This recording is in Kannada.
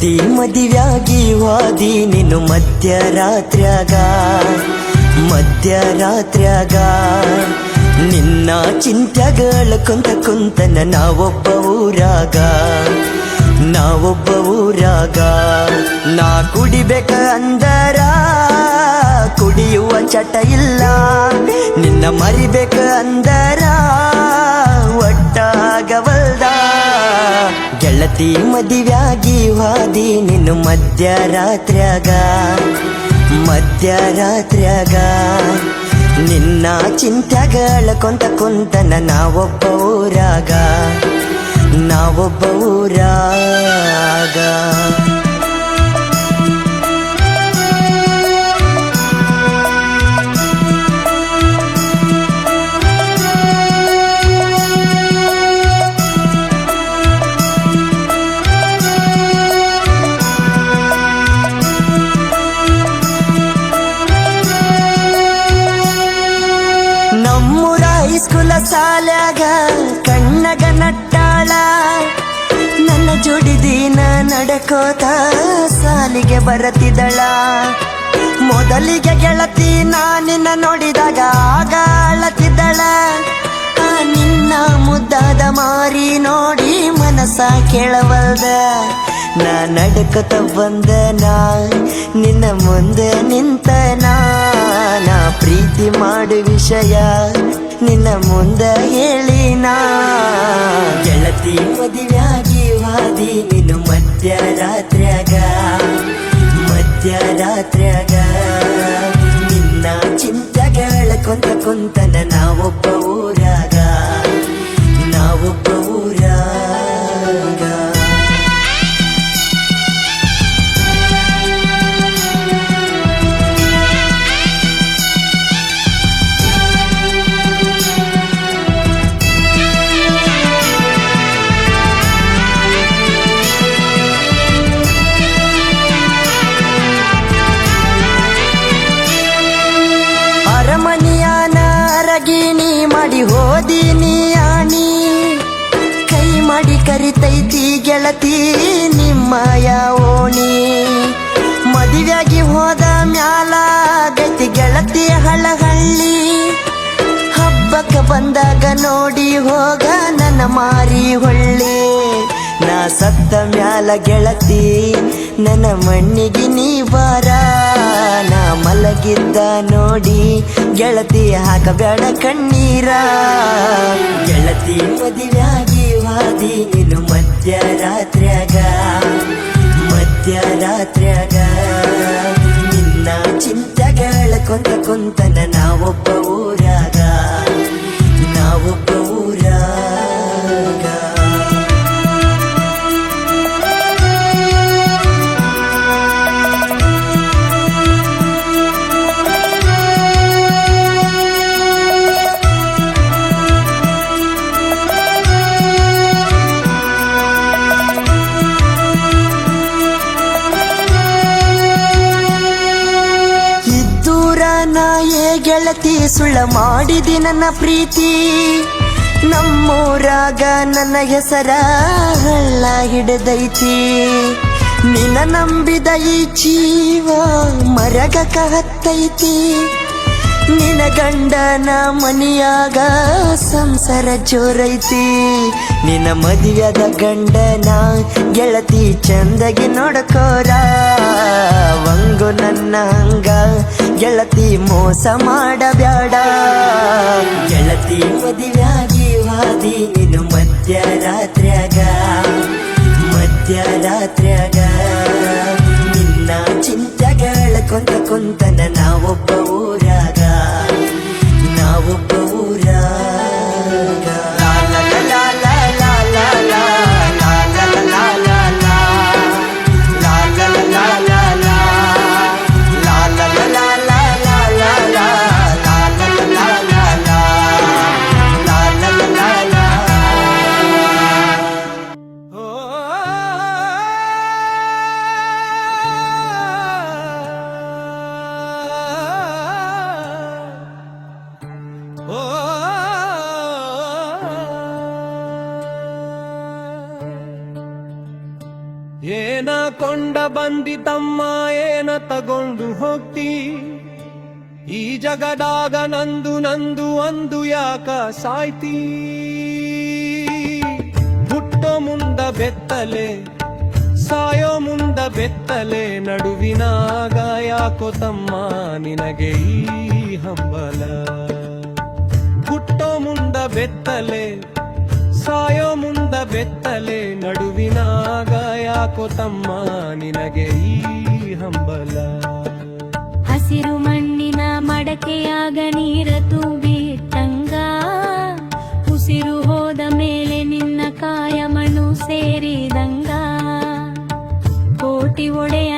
ಗೆಳತಿ ಮದಿವ್ಯಾಗಿ ವಾದಿ ನೀನು ಮಧ್ಯರಾತ್ರ್ಯಾಗ ನಿನ್ನ ಚಿಂತ್ಯಗಳ ಕುಂತನ ನಾವೊಬ್ಬ ಊರಾಗ ನಾ ಕುಡಿಬೇಕ ಅಂದರ ಕುಡಿಯುವ ಚಟ ಇಲ್ಲ, ನಿನ್ನ ಮರಿಬೇಕ ಅಂದರ ಒಟ್ಟಾಗವಲ್ದ. ಗೆಳತಿ ಮದಿವ್ಯಾಗಿ ವಾದಿ ನೀನು ಮಧ್ಯರಾತ್ರ್ಯಾಗ ನಿನ್ನ ಚಿಂತ್ಯಗಳ ಕುಂತನ ನಾವೊಬ್ಬ ಊರಾಗ ನಮ್ಮೂರ ಹೈಸ್ಕೂಲ ಸಾಲ್ಯಾಗ ಕಣ್ಣಗ ನಟ್ಟಾಳ, ನನ್ನ ಜೋಡಿ ದಿನ ನಡಕೋತ ಸಾಲಿಗೆ ಬರತಿದ್ದಳ. ಮೊದಲಿಗೆ ಗೆಳತಿ ನಿನ್ನ ನೋಡಿದಾಗ ಆಗ ಅಳತಿದ್ದಳ. ನಿನ್ನ ಮುದ್ದಾದ ಮಾರಿ ನೋಡಿ ಮನಸ ಕೇಳವಲ್ದ. ನಾ ನಡ್ಕೊತ ಬಂದನ ನಿನ್ನ ಮುಂದೆ ನಿಂತನ, ನಾ ಪ್ರೀತಿ ಮಾಡು ವಿಷಯ ನಿನ್ನ ಮುಂದೆ ಹೇಳಿನಾ. ಗೆಳತಿ ಮದಿವ್ಯಾಗಿ ವಾದಿ ನೀನು ಮಧ್ಯರಾತ್ರ್ಯಾಗ ನಿನ್ನ ಚಿಂತ್ಯಗಳ ಕುಂತನ ನಾವೊಬ್ಬ ಊರಾಗ ಅರಗಿಣಿ ಮಾಡಿ ಹೋದಿನಿ ಆಣಿ, ಕೈ ಮಾಡಿ ಕರಿತೈತಿ ಗೆಳತಿ ನಿಮ್ಮಯ ಓಣಿ. ಮದುವೆಯಾಗಿ ಹೋದ ಮ್ಯಾಲ ಗೈತಿ ಗೆಳತಿ ಹಳಹಳ್ಳಿ, ಹಬ್ಬಕ್ಕ ಬಂದಾಗ ನೋಡಿ ಹೋಗ ನನ್ನ ಮಾರಿ ಹೊಳ್ಳಿ. ನಾ ಸತ್ತ ಮ್ಯಾಲ ಗೆಳತಿ ನನ್ನ ಮಣ್ಣಿಗೆ ನೀ ಬಾರ, ನಾ ಮಲಗಿದ್ದ ನೋಡಿ ಗೆಳತಿ ಹಾಕಬೇಡ ಕಣ್ಣೀರ. ಗೆಳತಿ ಮದಿವ್ಯಾಗಿ ವಾದಿ ನೀನು ಮಧ್ಯರಾತ್ರ್ಯಾಗ ನಿನ್ನ ಚಿಂತ್ಯಗಳ ಕುಂತನ ನಾವೊಬ್ಬ ಊರಾಗ ಗೆಳತಿ ಸುಳ್ಳ ಮಾಡಿದಿ ನನ್ನ ಪ್ರೀತಿ, ನಮ್ಮೂರಾಗ ನನ್ನ ಹೆಸರ ಹಳ್ಳ ಹಿಡಿದೈತಿ. ನಿನ್ನ ನಂಬಿದ ಈ ಜೀವ ಮರಗಕ ಹತ್ತೈತಿ, ನಿನ್ನ ಗಂಡನ ಮನಿಯಾಗ ಸಂಸಾರ ಜೋರೈತಿ. ನಿನ್ನ ಮದುವೆದ ಗಂಡನ ಗೆಳತಿ ಚಂದಗಿ ನೋಡ್ಕೋರ, ವಂಗು ನನ್ನ ಹಂಗ ಗೆಳತಿ ಮೋಸ ಮಾಡಬ್ಯಾಡ. ಗೆಳತಿ ಮದುವೆಯಾಗಿ ವಾದಿ ನೀನು ಮಧ್ಯರಾತ್ರ್ಯಾಗ ನಿನ್ನ ಚಿಂತ್ಯಗಳ ಕುಂತನ ನಾವೊಬ್ಬ ಊರಾಗ ಕರಕೊಂಡ ಬಂದಿತಮ್ಮ ಏನ ತಗೊಂಡು ಹೋಗ್ತಿ ಈ ಜಗದಾಗ ನಂದು ನಂದು ಅಂದು ಯಾಕ ಸಾಯ್ತಿ ಹುಟ್ಟೋ ಮುಂದ ಬೆತ್ತಲೆ ಸಾಯೋ ಮುಂದ ಬೆತ್ತಲೆ ನಡುವಿನಾಗ ಯಾಕೋ ತಮ್ಮ ನಿನಗೆ ಈ ಹಂಬಲ ಹುಟ್ಟೋ ಮುಂದ ಬೆತ್ತಲೆ ಸಾಯೋ ಮುಂದ ಬೆತ್ತಲೆ ನಡುವಿನಾಗ ಯಾಕೋ ತಮ್ಮ ನಿನಗೆ ಈ ಹಂಬಲ ಹಸಿರು ಮಣ್ಣಿನ ಮಡಕೆಯಾಗ ನೀರ ತುಂಬಿಟ್ಟಂಗ ಉಸಿರು ಹೋದ ಮೇಲೆ ನಿನ್ನ ಕಾಯ ಮಣ್ಣು ಸೇರಿದಂಗ ಕೋಟಿ ಒಡೆಯ